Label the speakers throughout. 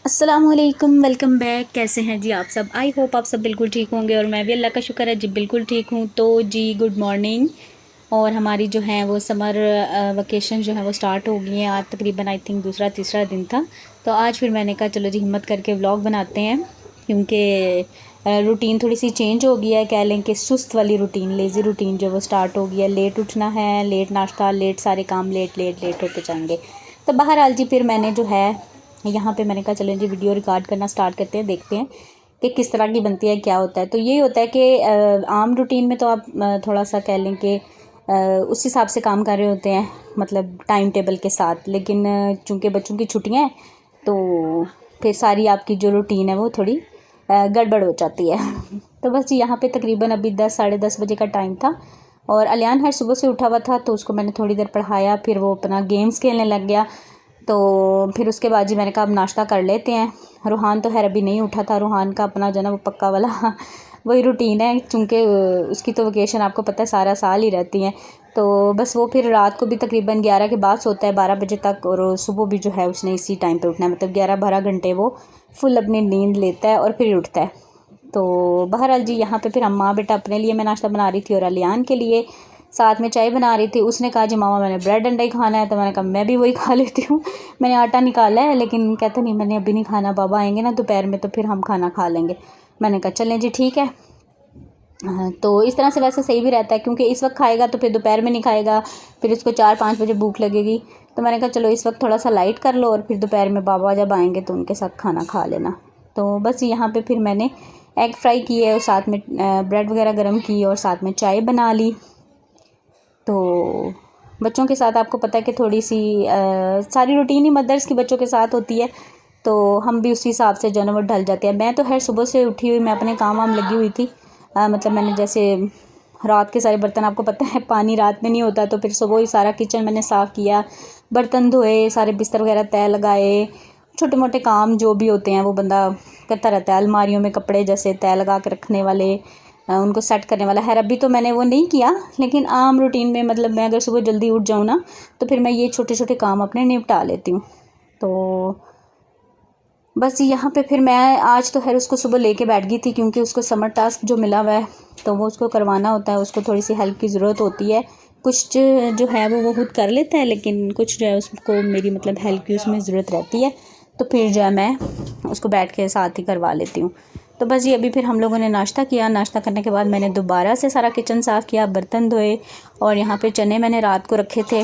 Speaker 1: अस्सलामुअलैकुम, welcome back. कैसे हैं जी आप सब? आई होप आप सब बिल्कुल ठीक होंगे और मैं भी अल्लाह का शुक्र है जी बिल्कुल ठीक हूँ। तो जी गुड मॉर्निंग। और हमारी जो है वो समर वेकेशन जो है वो स्टार्ट हो गई है। आज तकरीबन आई थिंक दूसरा तीसरा दिन था। तो आज फिर मैंने कहा चलो जी हिम्मत करके व्लॉग बनाते हैं, क्योंकि रूटीन थोड़ी सी चेंज हो गई है। कह लें कि सुस्त वाली रूटीन, लेज़ी रूटीन जो वो स्टार्ट हो गई है। लेट उठना है, लेट नाश्ता, लेट सारे काम, लेट लेट लेट होते जाएंगे। तो बहरहाल जी फिर मैंने जो है यहाँ पे मैंने कहा चलें जी वीडियो रिकॉर्ड करना स्टार्ट करते हैं, देखते हैं कि किस तरह की बनती है, क्या होता है। तो यही होता है कि आम रूटीन में तो आप थोड़ा सा कह लें कि उस हिसाब से काम कर रहे होते हैं, मतलब टाइम टेबल के साथ। लेकिन चूँकि बच्चों की छुट्टियाँ हैं तो फिर सारी आपकी जो रूटीन है वो थोड़ी गड़बड़ हो जाती है। तो बस जी यहाँ पे तकरीबन अभी 10 साढ़े 10 बजे का टाइम था और अलियान हर सुबह से उठा हुआ था, तो उसको मैंने थोड़ी देर पढ़ाया, फिर वो अपना गेम्स खेलने लग गया। तो फिर उसके बाद जी मैंने कहा अब नाश्ता कर लेते हैं। रूहान तो खैर अभी नहीं उठा था। रूहान का अपना जो है ना वो पक्का वाला वही रूटीन है, चूँकि उसकी तो वेकेशन आपको पता है सारा साल ही रहती है। तो बस वो फिर रात को भी तकरीबन 11 के बाद सोता है, 12 बजे तक, और सुबह भी जो है उसने इसी टाइम पे उठना है, मतलब 11-12 घंटे वो फुल अपनी नींद लेता है और फिर उठता है। तो बहरहाल जी यहाँ पे फिर हम माँ बेटा अपने लिए मैं नाश्ता बना रही थी और अलियान के लिए साथ में चाय बना रही थी। उसने कहा जी मामा मैंने ब्रेड अंडा ही खाना है, तो मैंने कहा मैं भी वही खा लेती हूँ। मैंने आटा निकाला है, लेकिन कहता नहीं मैंने अभी नहीं खाना, बाबा आएंगे ना दोपहर में तो फिर हम खाना खा लेंगे। मैंने कहा चलें जी ठीक है। हाँ, तो इस तरह से वैसे सही भी रहता है, क्योंकि इस वक्त खाएगा तो फिर दोपहर में नहीं खाएगा, फिर उसको 4-5 बजे भूख लगेगी। तो मैंने कहा चलो इस वक्त थोड़ा सा लाइट कर लो और फिर दोपहर में बाबा जब आएंगे तो उनके साथ खाना खा लेना। तो बस यहाँ पे फिर मैंने एग फ्राई किए और साथ में ब्रेड वगैरह गर्म की और साथ में चाय बना ली। तो बच्चों के साथ आपको पता है कि थोड़ी सी सारी रूटीन ही मदर्स की बच्चों के साथ होती है, तो हम भी उसी हिसाब से जो है ना वो ढल जाते हैं। मैं तो खैर सुबह से उठी हुई मैं अपने काम वाम लगी हुई थी। मतलब मैंने जैसे रात के सारे बर्तन, आपको पता है पानी रात में नहीं होता, तो फिर सुबह ही सारा किचन मैंने साफ़ किया, बर्तन धोए, सारे बिस्तर वगैरह तय लगाए। छोटे मोटे काम जो भी होते हैं वो बंदा करता रहता है। अलमारियों में कपड़े जैसे तय लगा के रखने वाले, उनको सेट करने वाला है। अभी तो मैंने वो नहीं किया, लेकिन आम रूटीन में मतलब मैं अगर सुबह जल्दी उठ जाऊँ ना तो फिर मैं ये छोटे छोटे काम अपने निपटा लेती हूँ। तो बस यहाँ पे फिर मैं आज तो खैर उसको सुबह लेके बैठ गई थी, क्योंकि उसको समर टास्क जो मिला हुआ है तो वो उसको करवाना होता है। उसको थोड़ी सी हेल्प की ज़रूरत होती है। कुछ जो है वो खुद कर लेता है, लेकिन कुछ जो है उसको मेरी मतलब हेल्प की उसमें ज़रूरत रहती है। तो फिर जो है मैं उसको बैठ के साथ ही करवा लेती हूँ। तो बस ये अभी फिर हम लोगों ने नाश्ता किया। नाश्ता करने के बाद मैंने दोबारा से सारा किचन साफ़ किया, बर्तन धोए, और यहाँ पे चने मैंने रात को रखे थे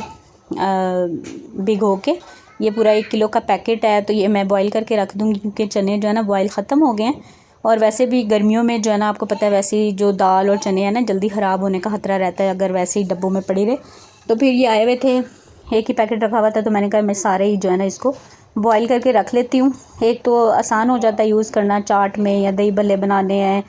Speaker 1: भिगो के। ये पूरा 1 किलो का पैकेट है, तो ये मैं बॉईल करके रख दूँगी, क्योंकि चने जो है ना बॉईल ख़त्म हो गए हैं। और वैसे भी गर्मियों में जो है ना आपको पता है वैसे ही जो दाल और चने हैं ना जल्दी ख़राब होने का ख़तरा रहता है अगर वैसे ही डब्बों में पड़ी रहे। तो फिर ये आए हुए थे, एक ही पैकेट रखा हुआ था, तो मैंने कहा मैं सारे ही जो है ना इसको बॉईल करके रख लेती हूँ। एक तो आसान हो जाता है यूज़ करना, चाट में या दही भल्ले बनाने हैं,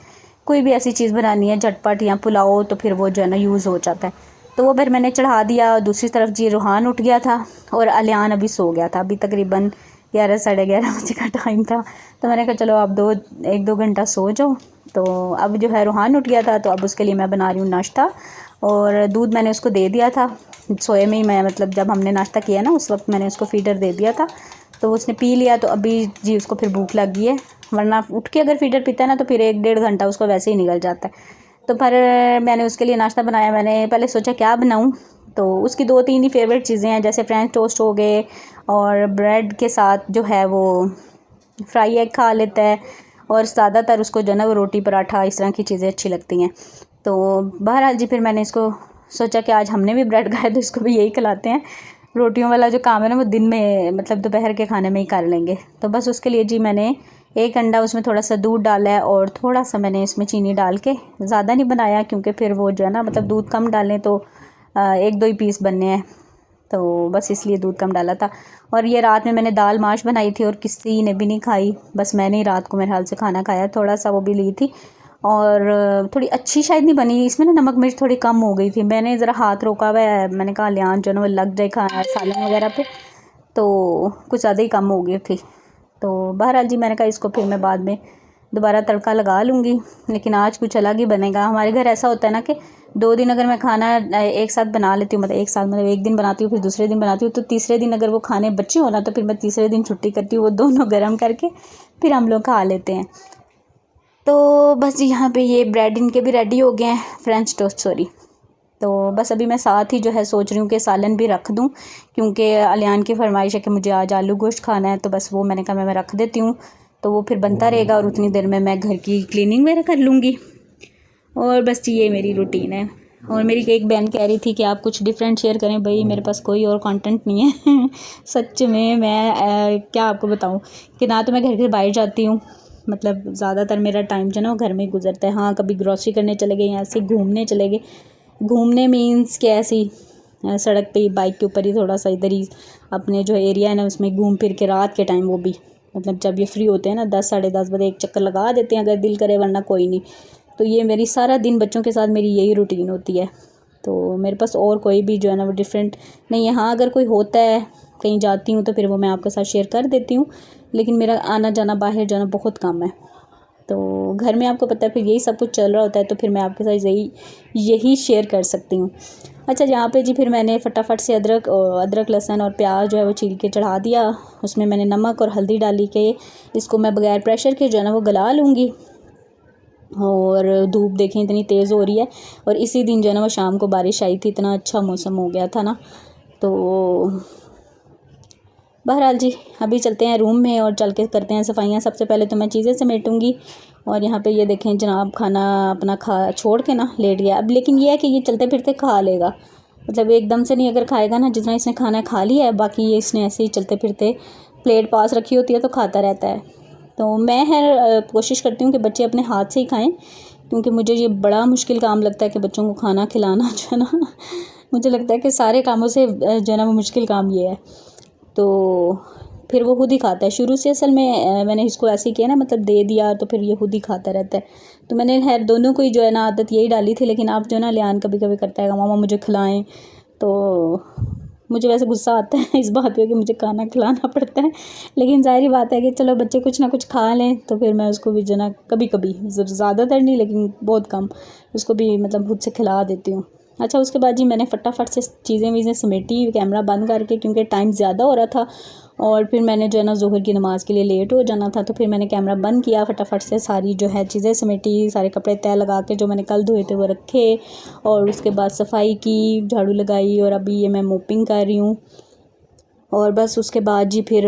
Speaker 1: कोई भी ऐसी चीज़ बनानी है झटपट या पुलाव, तो फिर वो जो है ना यूज़ हो जाता है। तो वो फिर मैंने चढ़ा दिया। दूसरी तरफ जी रूहान उठ गया था और अलियान अभी सो गया था। अभी तकरीबन 11 साढ़े 11 बजे का टाइम था। तो मैंने कहा चलो आप 1-2 घंटा सो जाओ। तो अब जो है रूहान उठ गया था, तो अब उसके लिए मैं बना रही हूँ नाश्ता, और दूध मैंने उसको दे दिया था सोए में ही। मैं मतलब जब हमने नाश्ता किया ना उस वक्त मैंने उसको फीडर दे दिया था, तो उसने पी लिया। तो अभी जी उसको फिर भूख लग गई है, वरना उठ के अगर फीडर पीता है ना तो फिर 1-1.5 घंटा उसको वैसे ही निकल जाता है। तो फिर मैंने उसके लिए नाश्ता बनाया। मैंने पहले सोचा क्या बनाऊं, तो उसकी 2-3 ही फेवरेट चीज़ें हैं, जैसे फ्रेंच टोस्ट हो गए, और ब्रेड के साथ जो है वो फ्राई एग खा लेता है, और ज़्यादातर उसको जो है ना वो रोटी पराठा इस तरह की चीज़ें अच्छी लगती हैं। तो बहरहाल जी फिर मैंने इसको सोचा कि आज हमने भी ब्रेड खाया तो इसको भी यही खिलाते हैं। रोटियों वाला जो काम है ना वो दिन में मतलब दोपहर के खाने में ही कर लेंगे। तो बस उसके लिए जी मैंने एक अंडा, उसमें थोड़ा सा दूध डाला है, और थोड़ा सा मैंने इसमें चीनी डाल के, ज़्यादा नहीं बनाया क्योंकि फिर वो जो है ना मतलब दूध कम डालें तो 1-2 ही पीस बनने हैं, तो बस इसलिए दूध कम डाला था। और ये रात में मैंने दाल माश बनाई थी और किसी ने भी नहीं खाई, बस मैंने ही रात को मेरे हाल से खाना खाया। थोड़ा सा वो भी ली थी, और थोड़ी अच्छी शायद नहीं बनी, इसमें ना नमक मिर्च थोड़ी कम हो गई थी। मैंने ज़रा हाथ रोका हुआ है, मैंने कहा लियान जो है ना वो लग जाए खाना सालन वगैरह पे, तो कुछ ज़्यादा ही कम हो गई थी। तो बहरहाल जी मैंने कहा इसको फिर मैं बाद में दोबारा तड़का लगा लूँगी। लेकिन आज कुछ अलग ही बनेगा। हमारे घर ऐसा होता है ना कि 2 दिन अगर मैं खाना एक साथ बना लेती हूँ, मतलब एक साथ मतलब एक दिन बनाती हूँ फिर दूसरे दिन बनाती हूँ, तो तीसरे दिन अगर वो खाने बचे हो ना तो फिर मैं तीसरे दिन छुट्टी करती हूँ, वो दोनों गर्म करके फिर हम लोग खा लेते हैं। तो बस यहाँ पे ये ब्रेड इनके भी रेडी हो गए हैं, फ्रेंच टोस्ट सॉरी। तो बस अभी मैं साथ ही जो है सोच रही हूँ कि सालन भी रख दूँ, क्योंकि अलियान की फरमाइश है कि मुझे आज आलू गोश्त खाना है। तो बस वो मैंने कहा मैं रख देती हूँ, तो वो फिर बनता रहेगा और उतनी देर में मैं घर की क्लीनिंग वगैरह कर लूँगी। और बस ये मेरी रूटीन है। और मेरी एक बहन कह रही थी कि आप कुछ डिफरेंट शेयर करें। भाई मेरे पास कोई और कंटेंट नहीं है सच में मैं क्या आपको बताऊं कि ना तो मैं घर के बाहर जाती हूँ, मतलब ज़्यादातर मेरा टाइम जो है ना वो घर में ही गुजरता है। हाँ, कभी ग्रॉसरी करने चले गए या ऐसे घूमने चले गए। घूमने मीन्स कि ऐसी सड़क पे बाइक के ऊपर ही थोड़ा सा इधर ही अपने जो एरिया है ना उसमें घूम फिर के रात के टाइम, वो भी मतलब जब ये फ्री होते हैं ना 10 साढ़े 10 बजे एक चक्कर लगा देते हैं अगर दिल करे, वरना कोई नहीं। तो ये मेरी सारा दिन बच्चों के साथ मेरी यही रूटीन होती है। तो मेरे पास और कोई भी जो है ना वो डिफरेंट नहीं है। हाँ, अगर कोई होता है कहीं जाती हूँ तो फिर वो मैं आपके साथ शेयर कर देती हूँ, लेकिन मेरा आना जाना बाहर जाना बहुत कम है। तो घर में आपको पता है फिर यही सब कुछ चल रहा होता है, तो फिर मैं आपके साथ यही शेयर कर सकती हूँ। अच्छा, यहाँ पे जी फिर मैंने फटाफट से अदरक लहसुन और प्याज जो है वो छील के चढ़ा दिया। उसमें मैंने नमक और हल्दी डाली के इसको मैं बगैर प्रेशर के जो है ना वो गला लूँगी। और धूप देखें इतनी तेज़ हो रही है, और इसी दिन जो है ना वो शाम को बारिश आई थी, इतना अच्छा मौसम हो गया था ना। तो बहरहाल जी अभी चलते हैं रूम में और चल के करते हैं सफाइयाँ। सबसे पहले तो मैं चीज़ें समेटूँगी। और यहाँ पे ये देखें जनाब खाना अपना खा छोड़ के ना लेट गया। अब लेकिन ये है कि ये चलते फिरते खा लेगा, मतलब एकदम से नहीं अगर खाएगा ना, जितना इसने खाना खा लिया है बाकी ये इसने ऐसे ही चलते फिरते प्लेट पास रखी होती है तो खाता रहता है। तो मैं कोशिश करती हूँ कि बच्चे अपने हाथ से ही खाएं, क्योंकि मुझे ये बड़ा मुश्किल काम लगता है कि बच्चों को खाना खिलाना जो है ना मुझे लगता है कि सारे कामों से जो है ना वो मुश्किल काम ये है। तो फिर वो खुद ही खाता है शुरू से। असल में मैंने इसको ऐसे ही किया ना, मतलब दे दिया तो फिर ये खुद ही खाता रहता है। तो मैंने खैर दोनों को ही जो है ना आदत यही डाली थी, लेकिन आप जो है ना लियान कभी कभी करता है मामा मुझे खिलाएं, तो मुझे वैसे गुस्सा आता है इस बात पे कि मुझे खाना खिलाना पड़ता है। लेकिन ज़ाहिर बात है कि चलो बच्चे कुछ ना कुछ खा लें, तो फिर मैं उसको भी जो ना कभी कभी, ज़्यादातर नहीं लेकिन बहुत कम, उसको भी मतलब खुद से खिला देती हूँ। अच्छा, उसके बाद जी मैंने फटाफट से चीज़ें समेटी कैमरा बंद करके, क्योंकि टाइम ज़्यादा हो रहा था और फिर मैंने जो है ना ज़ोहर की नमाज़ के लिए लेट हो जाना था। तो फिर मैंने कैमरा बंद किया, फटाफट से सारी जो है चीज़ें समेटी, सारे कपड़े तय लगा के जो मैंने कल धोए थे वो रखे, और उसके बाद सफाई की, झाड़ू लगाई, और अभी ये मैं मोपिंग कर रही हूँ। और बस उसके बाद जी फिर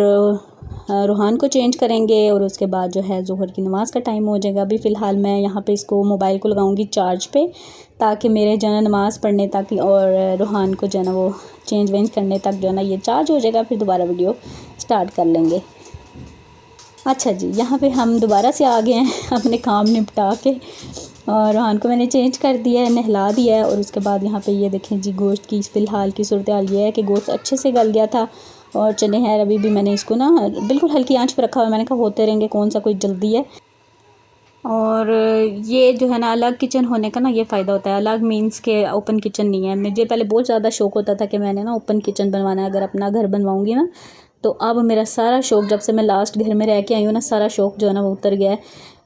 Speaker 1: रूहान को चेंज करेंगे और उसके बाद जो है ज़ोहर की नमाज़ का टाइम हो जाएगा। अभी फ़िलहाल मैं यहाँ पे इसको मोबाइल को लगाऊंगी चार्ज पे, ताकि मेरे जो है ना नमाज़ पढ़ने तक और रूहान को जो है ना वो चेंज वेंज करने तक जो है ना ये चार्ज हो जाएगा, फिर दोबारा वीडियो स्टार्ट कर लेंगे। अच्छा जी, यहाँ पे हम दोबारा से आ गए हैं अपने काम निपटा के, और रूहान को मैंने चेंज कर दिया है, नहला दिया है। और उसके बाद यहाँ पे ये देखें जी गोश्त की फ़िलहाल की सूरत हाल ये है कि गोश्त अच्छे से गल गया था और चने हैं अभी भी मैंने इसको ना बिल्कुल हल्की आंच पर रखा हुआ है। मैंने कहा होते रहेंगे, कौन सा कोई जल्दी है। और ये जो है ना अलग किचन होने का ना ये फ़ायदा होता है। अलग मीन्स के ओपन किचन नहीं है। मुझे पहले बहुत ज़्यादा शौक़ होता था कि मैंने ना ओपन किचन बनवाना है, अगर अपना घर बनवाऊँगी ना। तो अब मेरा सारा शौक़, जब से मैं लास्ट घर में रह के आई हूँ ना, सारा शौक़ जो है ना वो उतर गया है।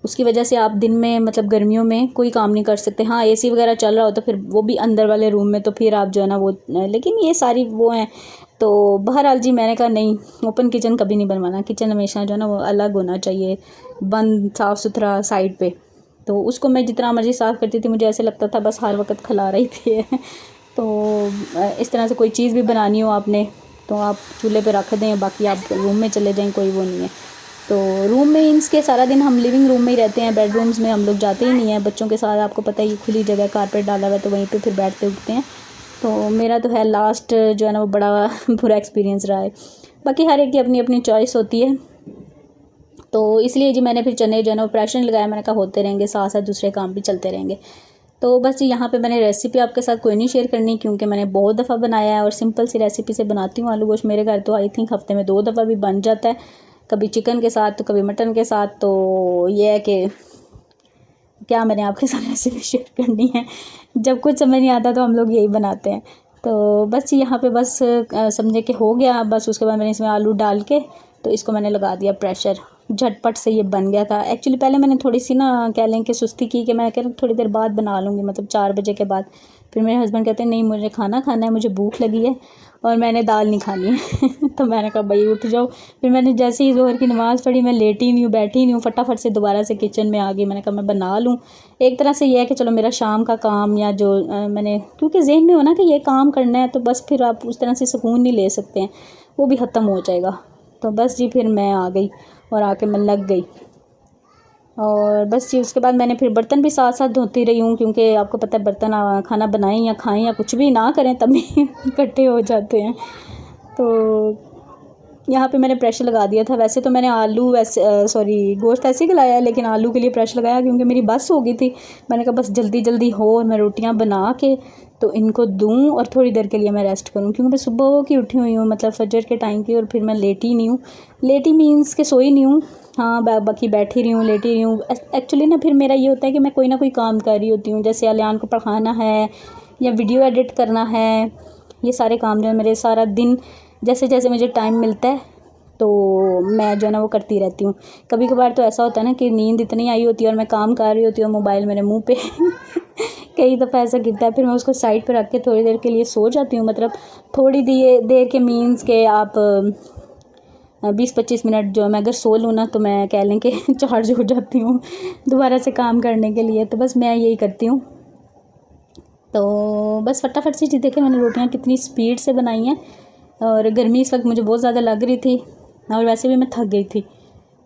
Speaker 1: उसकी वजह से आप दिन में मतलब गर्मियों में कोई काम नहीं कर सकते। हाँ, एसी वगैरह चल रहा होता, फिर वो भी अंदर वाले रूम में, तो फिर आप जो है ना वो, लेकिन ये सारी वो हैं। तो बहरहाल जी मैंने कहा नहीं, ओपन किचन कभी नहीं बनवाना। किचन हमेशा जो है ना वो अलग होना चाहिए, बंद साफ़ सुथरा साइड पे। तो उसको मैं जितना मर्ज़ी साफ़ करती थी, मुझे ऐसे लगता था बस हर वक्त खिला रही थी तो इस तरह से कोई चीज़ भी बनानी हो आपने तो आप चूल्हे पे रख दें, बाकी आप रूम में चले जाएं, कोई वो नहीं है। तो रूम में मीन्स के सारा दिन हम लिविंग रूम में ही रहते हैं, बेडरूम्स में हम लोग जाते ही नहीं हैं बच्चों के साथ। आपको पता ही खुली जगह, कारपेट डाला हुआ है, तो वहीं पे फिर बैठते उठते हैं। तो मेरा तो है लास्ट जो है ना वो बड़ा बुरा एक्सपीरियंस रहा है। बाकी हर एक की अपनी अपनी चॉइस होती है। तो इसलिए जी मैंने फिर चने जो है ना वो प्रेशर लगाया। मैंने कहा होते रहेंगे, साथ साथ दूसरे काम भी चलते रहेंगे। तो बस यहाँ पे मैंने रेसिपी आपके साथ कोई नहीं शेयर करनी, क्योंकि मैंने बहुत दफ़ा बनाया है और सिंपल सी रेसिपी से बनाती हूँ आलू गोश्त। मेरे घर तो आई थिंक हफ्ते में 2 दफ़ा भी बन जाता है, कभी चिकन के साथ तो कभी मटन के साथ। तो ये है कि क्या मैंने आपके साथ रेसिपी शेयर करनी है, जब कुछ समझ नहीं आता तो हम लोग यही बनाते हैं। तो बस यहाँ पे बस समझे कि हो गया। बस उसके बाद मैंने इसमें आलू डाल के तो इसको मैंने लगा दिया प्रेशर, झटपट से ये बन गया था। एक्चुअली पहले मैंने थोड़ी सी ना कह लें कि सुस्ती की कि मैं कह रहा थोड़ी देर बाद बना लूँगी, मतलब 4 बजे के बाद। फिर मेरे हस्बैंड कहते हैं नहीं मुझे खाना खाना है, मुझे भूख लगी है और मैंने दाल नहीं खानी है तो मैंने कहा भाई उठ जाओ। फिर मैंने जैसे ही ज़ोहर की नमाज़ पढ़ी, मैं लेटी नहीं हूँ, बैठी नहीं हूँ, फटाफट से दोबारा से किचन में आ गई। मैंने कहा मैं बना लूँ। एक तरह से ये है कि चलो मेरा शाम का काम या जो मैंने, क्योंकि ज़हन में हो ना कि ये काम करना है, तो बस फिर आप उस तरह से सुकून नहीं ले सकते हैं, वो भी ख़त्म हो जाएगा। तो बस जी फिर मैं आ गई और आके मैं लग गई। और बस जी उसके बाद मैंने फिर बर्तन भी साथ साथ धोती रही हूँ, क्योंकि आपको पता है बर्तन खाना बनाएं या खाएं या कुछ भी ना करें तब भी इकट्ठे हो जाते हैं। तो यहाँ पे मैंने प्रेशर लगा दिया था। वैसे तो मैंने आलू गोश्त ऐसे ही गलाया है, लेकिन आलू के लिए प्रेशर लगाया क्योंकि मेरी बस हो गई थी। मैंने कहा बस जल्दी जल्दी हो और मैं रोटियाँ बना के तो इनको दूँ और थोड़ी देर के लिए मैं रेस्ट करूँ, क्योंकि मैं सुबह की उठी हुई हूँ, मतलब फजर के टाइम की, और फिर मैं लेटी नहीं हूँ। लेटी मीन्स के सोई नहीं हूँ, हाँ बाकी बैठी रही हूँ, लेटी रही हूँ। एक्चुअली ना फिर मेरा ये होता है कि मैं कोई ना कोई काम कर रही होती हूँ, जैसे अलियान को पढ़ाना है या वीडियो एडिट करना है। ये सारे काम जो है मेरे सारा दिन जैसे जैसे मुझे टाइम मिलता है तो मैं जो है ना वो करती रहती हूँ। कभी कभार तो ऐसा होता है ना कि नींद इतनी आई होती है और मैं काम कर रही होती हूँ, मोबाइल मेरे मुंह पे कई दफ़ा ऐसा गिरता है, फिर मैं उसको साइड पे रख के थोड़ी देर के लिए सो जाती हूँ। मतलब थोड़ी देर के मीन्स के आप 20-25 मिनट जो मैं अगर सो लूँ ना तो मैं कह लें कि चार्ज हो जाती हूँ दोबारा से काम करने के लिए। तो बस मैं यही करती हूँ। तो बस फटाफट से जी देखें मैंने रोटियाँ कितनी स्पीड से बनाई हैं। और गर्मी इस वक्त मुझे बहुत ज़्यादा लग रही थी और वैसे भी मैं थक गई थी।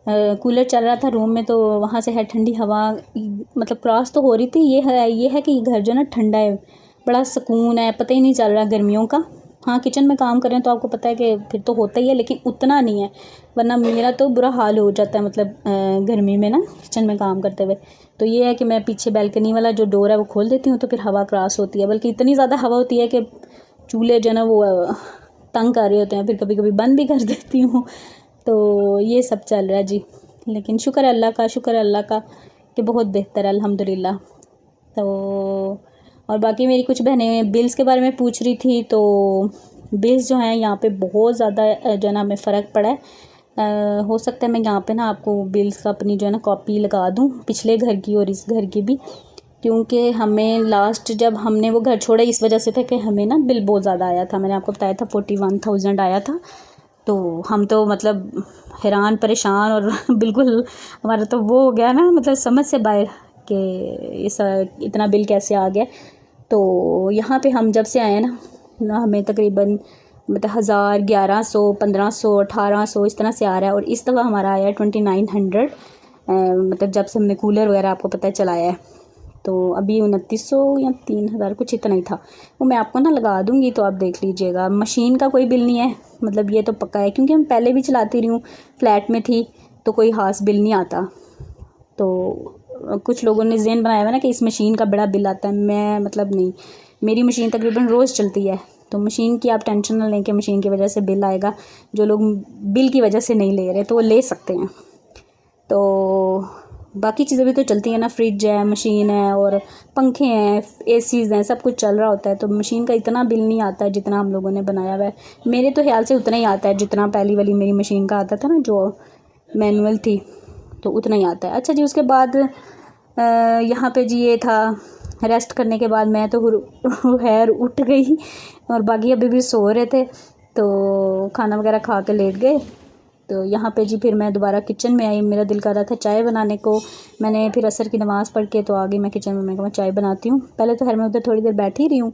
Speaker 1: कूलर चल रहा था रूम में, तो वहाँ से है ठंडी हवा मतलब क्रॉस तो हो रही थी। ये है कि घर जो ना ठंडा है, बड़ा सुकून है, पता ही नहीं चल रहा गर्मियों का। हाँ किचन में काम करें तो आपको पता है कि फिर तो होता ही है, लेकिन उतना नहीं है, वरना मेरा तो बुरा हाल हो जाता है मतलब गर्मी में ना किचन में काम करते हुए। तो ये है कि मैं पीछे बैल्कनी वाला जो डोर है वो खोल देती हूँ, तो फिर हवा क्रॉस होती है। बल्कि इतनी ज़्यादा हवा होती है कि चूल्हे जो ना वो तंग कर रहे होते हैं, फिर कभी कभी बंद भी कर देती हूँ। तो ये सब चल रहा है जी, लेकिन शुक्र है अल्लाह का कि बहुत बेहतर है अल्हम्दुलिल्लाह। तो और बाकी मेरी कुछ बहनें बिल्स के बारे में पूछ रही थी, तो बिल्स जो हैं यहाँ पे बहुत ज़्यादा जो है ना हमें फ़र्क पड़ा है। हो सकता है मैं यहाँ पे ना आपको बिल्स का अपनी जो है ना कॉपी लगा दूँ, पिछले घर की और इस घर की भी, क्योंकि हमें लास्ट जब हमने वो घर छोड़ा इस वजह से था कि हमें ना बिल बहुत ज़्यादा आया था। मैंने आपको बताया था 41,000 आया था। तो हम तो मतलब हैरान परेशान और बिल्कुल हमारा तो वो हो गया ना, मतलब समझ से बाहर कि इस इतना बिल कैसे आ गया। तो यहाँ पे हम जब से आए ना हमें तकरीबन मतलब 1000, 1100, 1500, 1800 इस तरह से आ रहा है। और इस दफ़ा हमारा आया 2900, मतलब जब से हमने कूलर वगैरह आपको पता है चलाया है। तो अभी 2900 या 3000 कुछ इतना ही था। वो मैं आपको ना लगा दूँगी तो आप देख लीजिएगा। मशीन का कोई बिल नहीं है, मतलब ये तो पक्का है, क्योंकि हम पहले भी चलाती रही हूँ, फ्लैट में थी तो कोई ख़ास बिल नहीं आता। तो कुछ लोगों ने ज़हन बनाया हुआ ना कि इस मशीन का बड़ा बिल आता है, मैं मतलब नहीं, मेरी मशीन तकरीबन रोज़ चलती है, तो मशीन की आप टेंशन ना लें कि मशीन की वजह से बिल आएगा। जो लोग बिल की वजह से नहीं ले रहे तो वो ले सकते हैं। तो बाकी चीज़ें भी तो चलती हैं ना, फ्रिज है, मशीन है और पंखे हैं, एसीज़ हैं, सब कुछ चल रहा होता है। तो मशीन का इतना बिल नहीं आता है जितना हम लोगों ने बनाया हुआ है। मेरे तो ख्याल से उतना ही आता है जितना पहली वाली मेरी मशीन का आता था ना, जो मैनुअल थी, तो उतना ही आता है। अच्छा जी, उसके बाद यहाँ पे जी ये था, रेस्ट करने के बाद मैं तो खैर उठ गई और बाकी अभी भी सो रहे थे, तो खाना वगैरह खा के लेट गए। तो यहाँ पे जी फिर मैं दोबारा किचन में आई, मेरा दिल कर रहा था चाय बनाने को। मैंने फिर असर की नमाज़ पढ़ के तो आ गई मैं किचन में। मैं कहा मैं चाय बनाती हूँ। पहले तो खैर मैं उधर थोड़ी देर बैठी रही हूँ,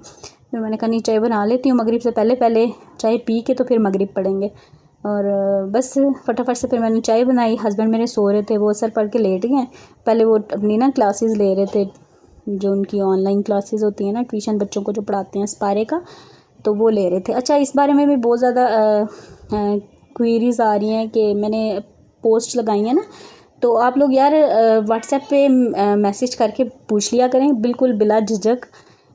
Speaker 1: फिर मैंने कहा नहीं चाय बना लेती हूँ, मगरिब से पहले चाय पी के तो फिर मगरिब पढ़ेंगे। और बस फटाफट से फिर मैंने चाय बनाई। हस्बैंड मेरे सो रहे थे, वो असर पढ़ के लेट गए। पहले वो अपनी ना क्लासेस ले रहे थे, जो उनकी ऑनलाइन क्लासेस होती हैं ना, ट्यूशन बच्चों को जो पढ़ाते हैं स्पारे का, तो वो ले रहे थे। अच्छा, इस बारे में भी बहुत ज़्यादा क्वेरीज़ आ रही हैं कि मैंने पोस्ट लगाई है ना, तो आप लोग यार व्हाट्सएप पे मैसेज करके पूछ लिया करें बिल्कुल बिला झिझक।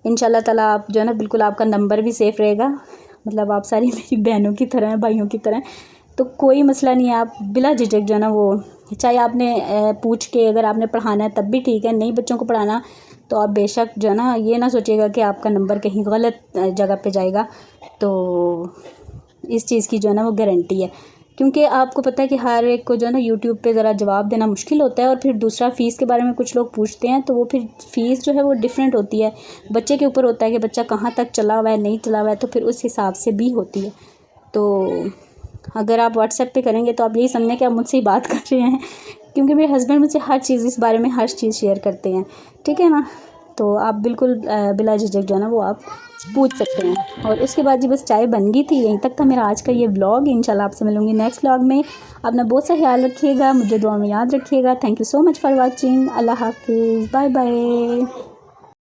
Speaker 1: इंशाल्लाह ताला आप जो है ना बिल्कुल आपका नंबर भी सेफ़ रहेगा, मतलब आप सारी मेरी बहनों की तरह हैं, भाइयों की तरह, तो कोई मसला नहीं है। आप बिला झिझक जो है ना वो, चाहे आपने पूछ के अगर आपने पढ़ाना है तब भी ठीक है, नहीं बच्चों को पढ़ाना तो आप बेशक जो है ना ये ना सोचिएगा कि आपका नंबर कहीं गलत जगह पे जाएगा। तो इस चीज़ की जो है ना वो गारंटी है क्योंकि आपको पता है कि हर एक को जो है ना यूट्यूब पे ज़रा जवाब देना मुश्किल होता है। और फिर दूसरा फ़ीस के बारे में कुछ लोग पूछते हैं, तो वो फिर फ़ीस जो है वो डिफरेंट होती है, बच्चे के ऊपर होता है कि बच्चा कहाँ तक चला हुआ है, नहीं चला हुआ है, तो फिर उस हिसाब से भी होती है। तो अगर आप व्हाट्सएप पे करेंगे तो आप यही समझें कि आप मुझसे ही बात कर रहे हैं, क्योंकि मेरे हस्बैंड मुझसे हर चीज़ इस बारे में हर चीज़ शेयर करते हैं, ठीक है ना। तो आप बिल्कुल बिला झिझक जो है ना वो आप पूछ सकते हैं। और उसके बाद जी बस चाय बन गई थी, यहीं तक था मेरा आज का ये व्लॉग। इंशाल्लाह आपसे मिलूँगी नेक्स्ट व्लॉग में। अपना बहुत सा ख्याल रखिएगा, मुझे दुआ में याद रखिएगा। Thank you so much for watching. अल्लाह हाफिज़, बाय बाय।